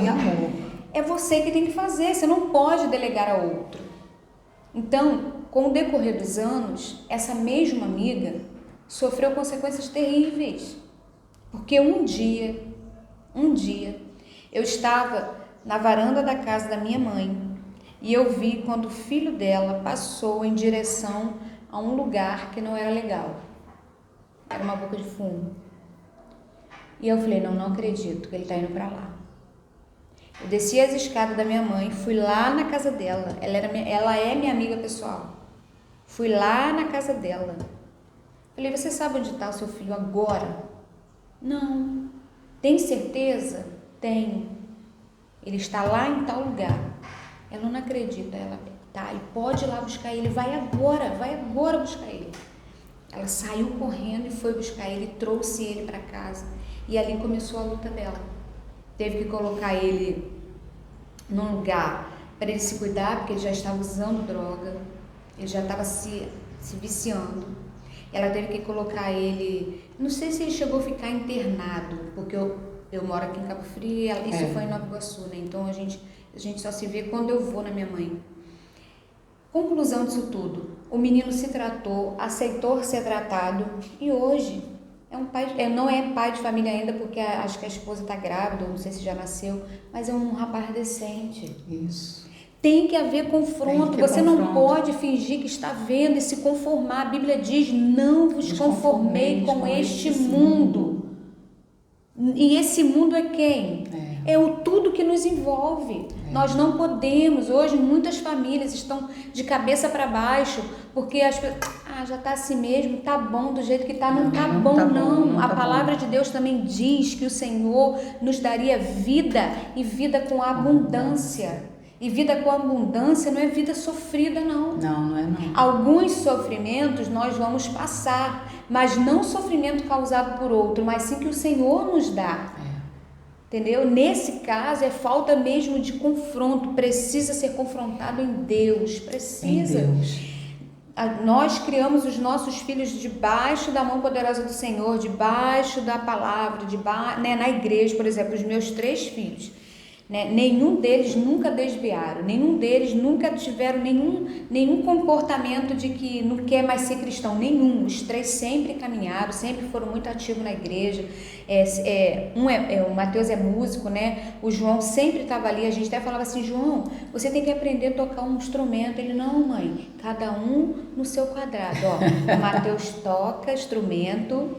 amor. É você que tem que fazer, você não pode delegar a outro. Então, com o decorrer dos anos, essa mesma amiga sofreu consequências terríveis. Porque um dia Um dia, eu estava na varanda da casa da minha mãe e eu vi quando o filho dela passou em direção a um lugar que não era legal. Era uma boca de fumo. E eu falei, não acredito que ele está indo para lá. Eu desci as escadas da minha mãe, fui lá na casa dela. Ela é minha amiga pessoal. Fui lá na casa dela. Falei, você sabe onde está o seu filho agora? Não. Tem certeza? Tenho. Ele está lá em tal lugar. Ela não acredita. Ela, tá, e pode ir lá buscar ele. Vai agora buscar ele. Ela saiu correndo e foi buscar ele, trouxe ele para casa. E ali começou a luta dela. Teve que colocar ele num lugar para ele se cuidar, porque ele já estava usando droga, ele já estava se viciando. Ela teve que colocar ele, não sei se ele chegou a ficar internado, porque eu moro aqui em Cabo Frio, isso foi em Nova Iguaçu, né? Então a gente só se vê quando eu vou na minha mãe. Conclusão disso tudo, o menino se tratou, aceitou ser tratado e hoje é um pai, não é pai de família ainda, porque acho que a esposa está grávida, ou não sei se já nasceu, mas é um rapaz decente. Isso. Tem que haver confronto. Você não pode fingir que está vendo e se conformar. A Bíblia diz, não vos conformei com este mundo. E esse mundo é quem? É o tudo que nos envolve. Nós não podemos. Hoje muitas famílias estão de cabeça para baixo, porque as pessoas, já está assim mesmo, tá bom do jeito que está, não tá bom, não. A palavra de Deus também diz que o Senhor nos daria vida e vida com abundância. E vida com abundância não é vida sofrida, não. Não é não. Alguns sofrimentos nós vamos passar, mas não sofrimento causado por outro, mas sim que o Senhor nos dá. Entendeu? Nesse caso é falta mesmo de confronto, precisa ser confrontado em Deus, precisa. Em Deus. Nós criamos os nossos filhos debaixo da mão poderosa do Senhor, debaixo da palavra, na igreja, por exemplo, os meus 3 filhos. Nenhum deles nunca desviaram, nenhum deles nunca tiveram nenhum comportamento de que não quer mais ser cristão, nenhum. Os 3 sempre caminharam, sempre foram muito ativos na igreja. O Mateus é músico, né? O João sempre estava ali. A gente até falava assim, João, você tem que aprender a tocar um instrumento. Ele, não, mãe, cada um no seu quadrado. O Mateus toca instrumento,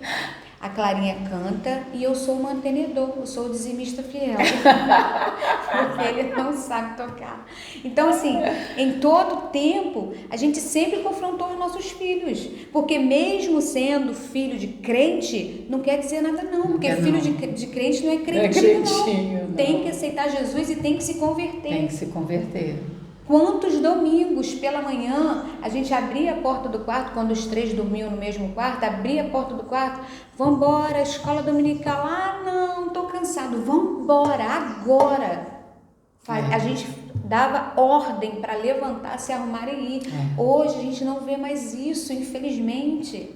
a Clarinha canta e eu sou o mantenedor, eu sou o dizimista fiel, porque ele não sabe tocar. Então, assim, em todo tempo, a gente sempre confrontou os nossos filhos, porque mesmo sendo filho de crente, não quer dizer nada não, porque filho de crente não é crentinho, não. Tem que aceitar Jesus e tem que se converter. Tem que se converter. Quantos domingos pela manhã a gente abria a porta do quarto, quando os 3 dormiam no mesmo quarto, abria a porta do quarto, vambora, escola dominical, não, tô cansado, vambora, agora. A gente dava ordem para levantar, se arrumar e ir. Hoje a gente não vê mais isso, infelizmente.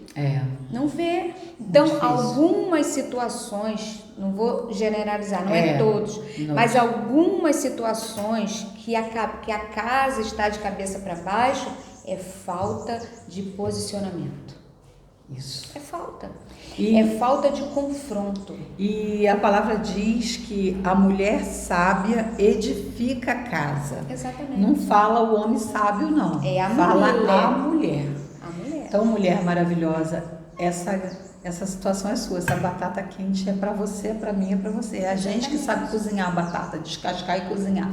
Não vê. Então, algumas situações, não vou generalizar, não é todos, mas algumas situações que a casa está de cabeça para baixo é falta de posicionamento. Isso. É falta. É falta de confronto. E a palavra diz que a mulher sábia edifica a casa. Exatamente. Não fala o homem sábio, não. É a fala mulher. a mulher. A mulher. Então, mulher maravilhosa, essa situação é sua. Essa batata quente é para você, é para mim, é para você. É a gente que sabe cozinhar a batata, descascar e cozinhar.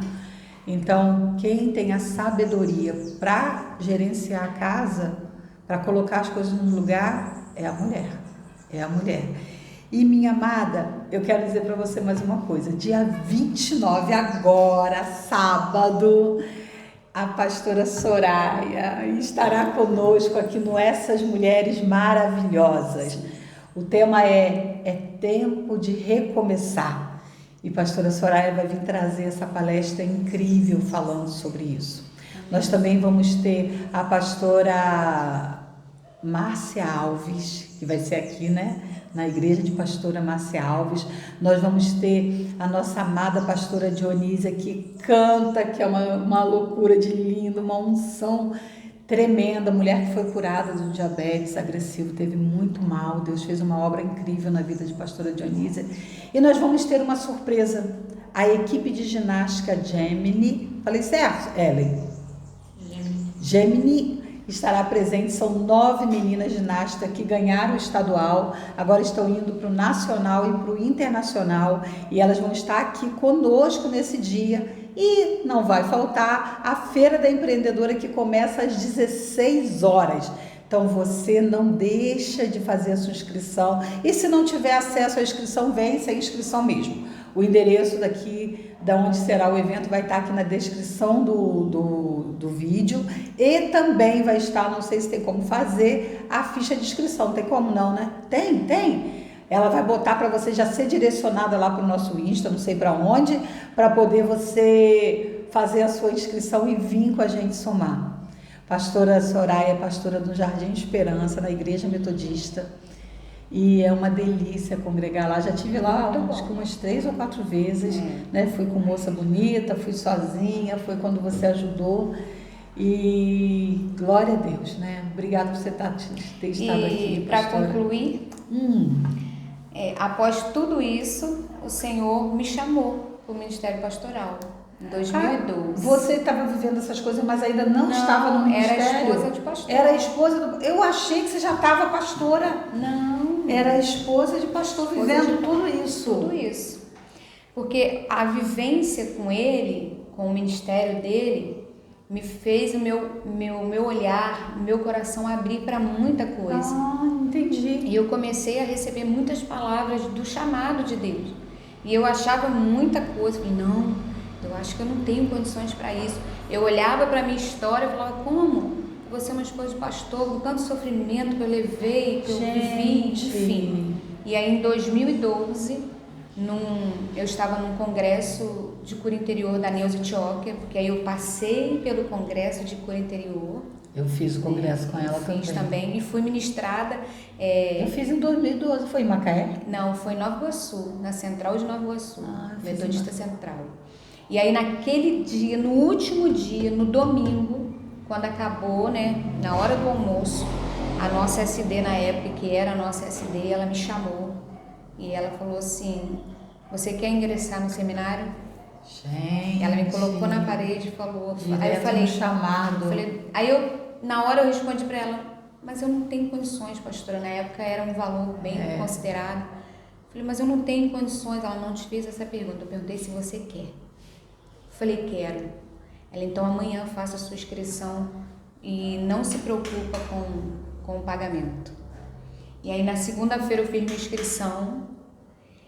Então, quem tem a sabedoria para gerenciar a casa, para colocar as coisas no lugar, é a mulher. É a mulher. E minha amada, eu quero dizer para você mais uma coisa. Dia 29, agora, sábado, a pastora Soraya estará conosco aqui no Essas Mulheres Maravilhosas. O tema é tempo de recomeçar. E pastora Soraya vai vir trazer essa palestra incrível falando sobre isso. Nós também vamos ter a pastora Márcia Alves, que vai ser aqui, né? Na igreja de pastora Márcia Alves. Nós vamos ter a nossa amada pastora Dionísia, que canta, que é uma loucura de lindo, uma unção tremenda, mulher que foi curada do diabetes agressivo, teve muito mal. Deus fez uma obra incrível na vida de pastora Dionísia. E nós vamos ter uma surpresa. A equipe de ginástica Gemini, falei certo, Ellen? Gemini estará presente. São 9 meninas ginastas que ganharam o estadual, agora estão indo para o nacional e para o internacional, e elas vão estar aqui conosco nesse dia. E não vai faltar a Feira da Empreendedora, que começa às 16 horas. Então você não deixa de fazer a sua inscrição, e se não tiver acesso à inscrição, vem sem inscrição mesmo. O endereço daqui, da onde será o evento, vai estar aqui na descrição do vídeo, e também vai estar, não sei se tem como fazer, a ficha de inscrição. Tem como não, né? Tem. Ela vai botar para você já ser direcionada lá para o nosso Insta, não sei para onde, para poder você fazer a sua inscrição e vir com a gente somar. Pastora Soraya, pastora do Jardim Esperança, na Igreja Metodista. E é uma delícia congregar lá. Já estive lá acho que umas 3 ou 4 vezes, né? Fui com moça bonita, fui sozinha, foi quando você ajudou. E glória a Deus, né? Obrigada por você ter estado aqui. E para concluir, após tudo isso, o Senhor me chamou para o Ministério Pastoral. Em 2012. Você estava vivendo essas coisas, mas ainda não estava no ministério? Era esposa de pastor. Era esposa do... Eu achei que você já estava pastora. Não. Era esposa de pastor, vivendo tudo isso. Tudo isso. Porque a vivência com ele, com o ministério dele, me fez o meu olhar, meu coração abrir para muita coisa. Entendi. E eu comecei a receber muitas palavras do chamado de Deus. E eu achava muita coisa. Falei, não, eu acho que eu não tenho condições para isso. Eu olhava para a minha história e falava, como? Você é uma esposa de pastor, com tanto sofrimento que eu levei, que eu vivi, enfim. E aí em 2012, eu estava num congresso de cura interior da Neuza Tiocker, porque aí eu passei pelo congresso de cura interior. Eu fiz o congresso com ela também. Fiz também e fui ministrada. Eu fiz em 2012, foi em Macaé? Não, foi em Nova Iguaçu, na Central de Nova Iguaçu, Metodista Central. E aí naquele dia, no último dia, no domingo, quando acabou, né, na hora do almoço, a nossa SD na época, que era a nossa SD, ela me chamou e ela falou assim, você quer ingressar no seminário? Gente. Ela me colocou na parede e falou, aí eu falei, chamado. Na hora eu respondi para ela, mas eu não tenho condições, pastora, na época era um valor bem considerado. Falei, mas eu não tenho condições. Ela não te fez essa pergunta, eu perguntei se você quer. Falei, quero. Ela, então amanhã faça a sua inscrição e não se preocupa com o pagamento. E aí na segunda-feira eu fiz minha inscrição,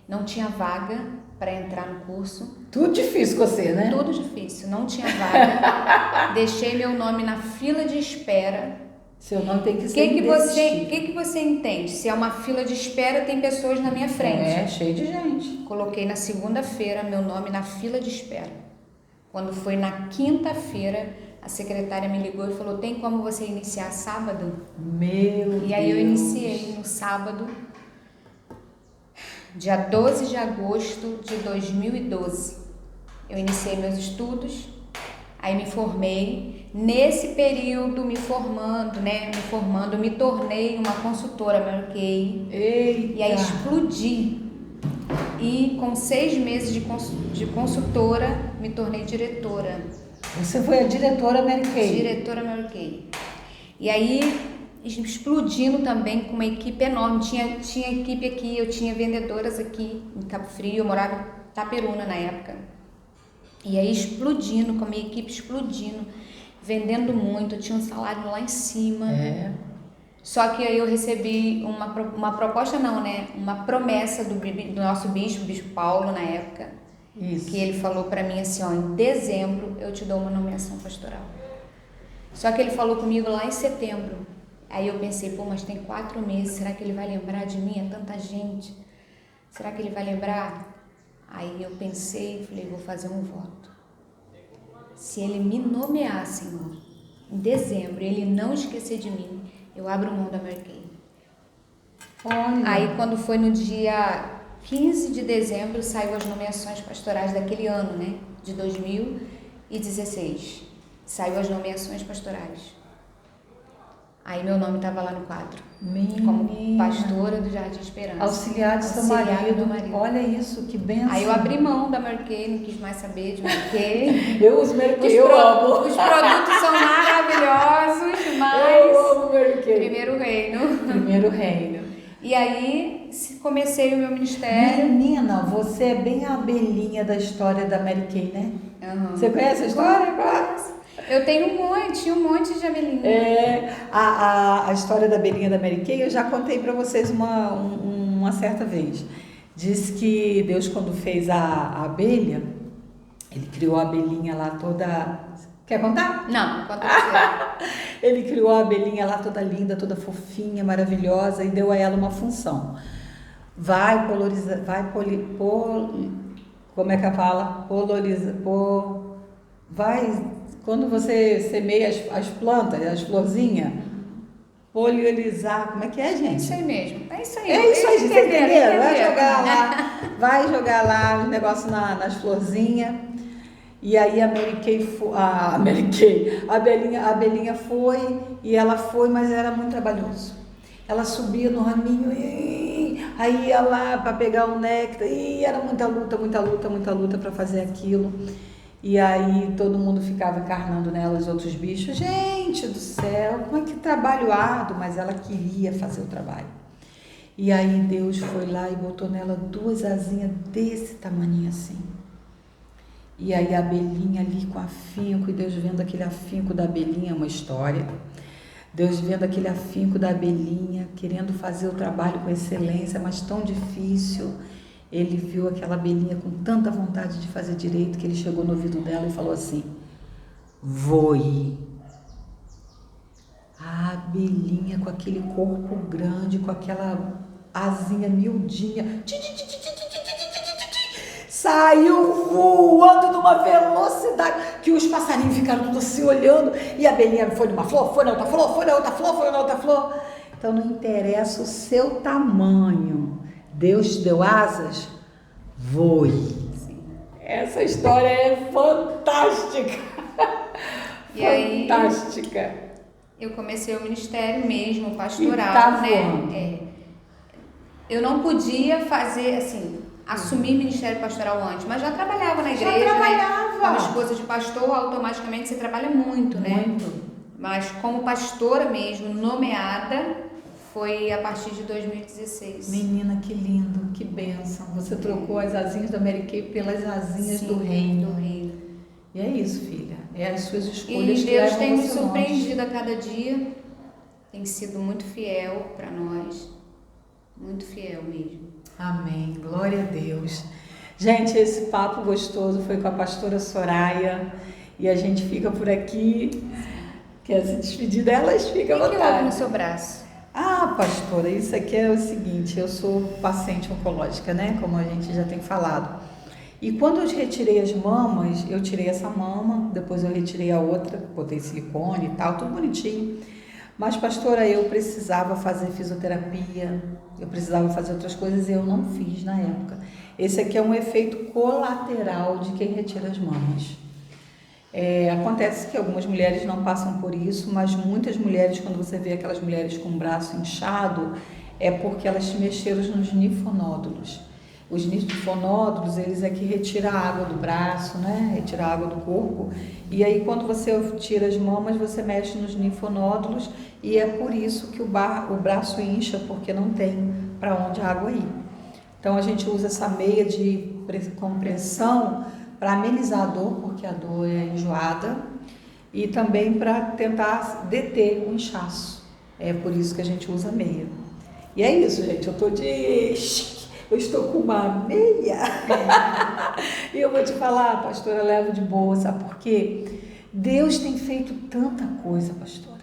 não tinha vaga para entrar no curso. Tudo difícil com você, né? Tudo difícil, não tinha vaga. Deixei meu nome na fila de espera. Seu nome tem que ser O que você entende? Se é uma fila de espera, tem pessoas na minha frente. Cheio de gente. Coloquei na segunda-feira meu nome na fila de espera. Quando foi na quinta-feira, a secretária me ligou e falou, tem como você iniciar sábado? E aí eu iniciei no sábado, dia 12 de agosto de 2012. Eu iniciei meus estudos, aí me formei. Nesse período, me tornei uma consultora Mary Kay. Eita. E aí explodi. E com 6 meses de consultora, me tornei diretora. Você foi a diretora Mary Kay? Diretora Mary Kay. E aí, explodindo também com uma equipe enorme. Tinha equipe aqui, eu tinha vendedoras aqui em Cabo Frio, eu morava em Itaperuna na época. E aí explodindo, com a minha equipe explodindo, vendendo muito, eu tinha um salário lá em cima. Só que aí eu recebi uma proposta, não, né? Uma promessa do nosso bispo, o bispo Paulo, na época. Isso. Que ele falou pra mim assim, ó, em dezembro eu te dou uma nomeação pastoral. Só que ele falou comigo lá em setembro. Aí eu pensei, mas tem 4 meses, será que ele vai lembrar de mim? É tanta gente. Será que ele vai lembrar? Aí eu pensei e falei, vou fazer um voto. Se ele me nomear, Senhor, em dezembro, ele não esquecer de mim, eu abro mão da Mary Kay. Olha. Aí quando foi no dia 15 de dezembro, saiu as nomeações pastorais daquele ano, né? De 2016. Saiu as nomeações pastorais. Aí meu nome estava lá no quadro, Menina. como pastora do Jardim Esperança. Auxiliar de seu Auxiliar do marido. meu marido. Olha isso, que benção. Aí eu abri mão da Mary Kay, não quis mais saber de Mary Kay. Eu uso Mary Kay, eu amo. Os produtos são maravilhosos, mas Eu amo Mary Kay. primeiro reino. Primeiro reino. E aí comecei o meu ministério. Menina, você é bem a abelhinha da história da Mary Kay, né? Uhum. Você conhece a história? Eu tenho um monte de abelhinha. A história da abelhinha da Mary Kay eu já contei para vocês uma certa vez. Diz que Deus, quando fez a abelha, ele criou a abelhinha lá toda... Quer contar? Não, conta você. Ele criou a abelhinha lá toda linda, toda fofinha, maravilhosa e deu a ela uma função. Vai polarizar, como é que fala? Vai, quando você semeia as plantas, as florzinhas, poliolizar, como é que é, gente? Isso aí mesmo. É isso aí. É isso aí, vocês entenderam? Vai Entenderam. jogar lá os negócios nas florzinhas. E aí a abelhinha foi, e ela foi, mas era muito trabalhoso. Ela subia no raminho, aí ia lá para pegar o néctar, e era muita luta para fazer aquilo. E aí todo mundo ficava encarnando nela os outros bichos. Gente do céu, como é que trabalho árduo, mas ela queria fazer o trabalho. E aí Deus foi lá e botou nela 2 asinhas desse tamanho assim. E aí a abelhinha ali com afinco, e Deus vendo aquele afinco da abelhinha, uma história. Deus vendo aquele afinco da abelhinha, querendo fazer o trabalho com excelência, mas tão difícil. Ele viu aquela abelhinha com tanta vontade de fazer direito, que ele chegou no ouvido dela e falou assim: voe. A abelhinha com aquele corpo grande, com aquela asinha miudinha, saiu voando numa velocidade que os passarinhos ficaram todos se olhando, e a abelhinha foi numa flor, foi na outra flor, foi na outra flor, foi na outra flor. Então não interessa o seu tamanho, Deus te deu asas, voe. Sim. Essa história é fantástica. E fantástica. Aí eu comecei o ministério mesmo, pastoral, e tá né? Eu não podia fazer assim, assumir ministério pastoral antes, mas já trabalhava na igreja, né? Como esposa de pastor, automaticamente você trabalha muito, né? Muito. Mas como pastora mesmo, nomeada, foi a partir de 2016. Menina, que lindo, que bênção. Você trocou as asinhas da Mary Kay pelas asinhas do reino. E é isso, filha. É as suas escolhas e que Deus levam tem me você surpreendido a cada dia. Tem sido muito fiel para nós. Muito fiel mesmo. Amém. Glória a Deus. Gente, esse papo gostoso foi com a pastora Soraya. E a gente fica por aqui. Quer se despedir delas? Fica à vontade. O que houve no seu braço? Ah, pastora, isso aqui é o seguinte, eu sou paciente oncológica, né? Como a gente já tem falado. E quando eu retirei as mamas, eu tirei essa mama, depois eu retirei a outra, botei silicone e tal, tudo bonitinho. Mas, pastora, eu precisava fazer fisioterapia, eu precisava fazer outras coisas e eu não fiz na época. Esse aqui é um efeito colateral de quem retira as mamas. Acontece que algumas mulheres não passam por isso, mas muitas mulheres, quando você vê aquelas mulheres com o braço inchado, é porque elas mexeram nos linfonódulos. Os linfonódulos, eles é que retiram a água do braço, né? Retira a água do corpo. E aí, quando você tira as mamas, você mexe nos linfonódulos e é por isso que o braço incha, porque não tem para onde a água ir. Então, a gente usa essa meia de compressão para amenizar a dor, porque a dor é enjoada, e também para tentar deter o inchaço. É por isso que a gente usa meia. E é isso, gente. Eu estou com uma meia. E eu vou te falar, pastora, levo de boa, sabe por quê? Deus tem feito tanta coisa, pastora.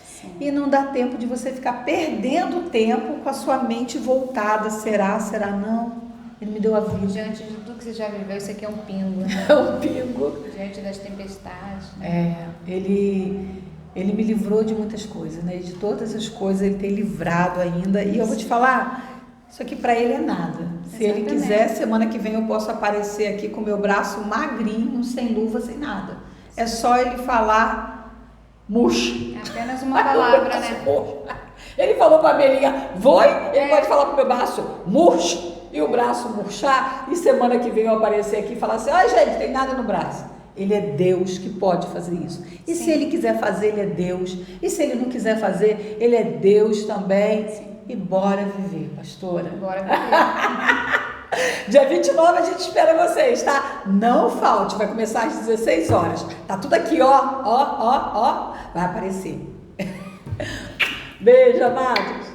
Sim. E não dá tempo de você ficar perdendo tempo com a sua mente voltada. Será não? Ele me deu a vida. Diante de tudo que você já viveu, isso aqui é um pingo, né? É um pingo. Diante das tempestades. Né? Ele me livrou de muitas coisas, né? De todas as coisas ele tem livrado ainda. E eu vou te falar, isso aqui para ele é nada. Se ele quiser, semana que vem eu posso aparecer aqui com meu braço magrinho, sem luva, sem nada. É só ele falar murcho. É apenas uma palavra, né? Murcho. Ele falou pra Belinha, voi, ele pode falar pro meu braço, murcho, e o braço murchar, e semana que vem eu aparecer aqui e falar assim, ai gente, tem nada no braço. Ele é Deus que pode fazer isso. E Sim. se ele quiser fazer, ele é Deus. E se ele não quiser fazer, ele é Deus também. Sim. E bora viver, pastora. Bora viver. Dia 29 a gente espera vocês, tá? Não falte, vai começar às 16 horas. Tá tudo aqui, ó. Vai aparecer. Beijo, amados.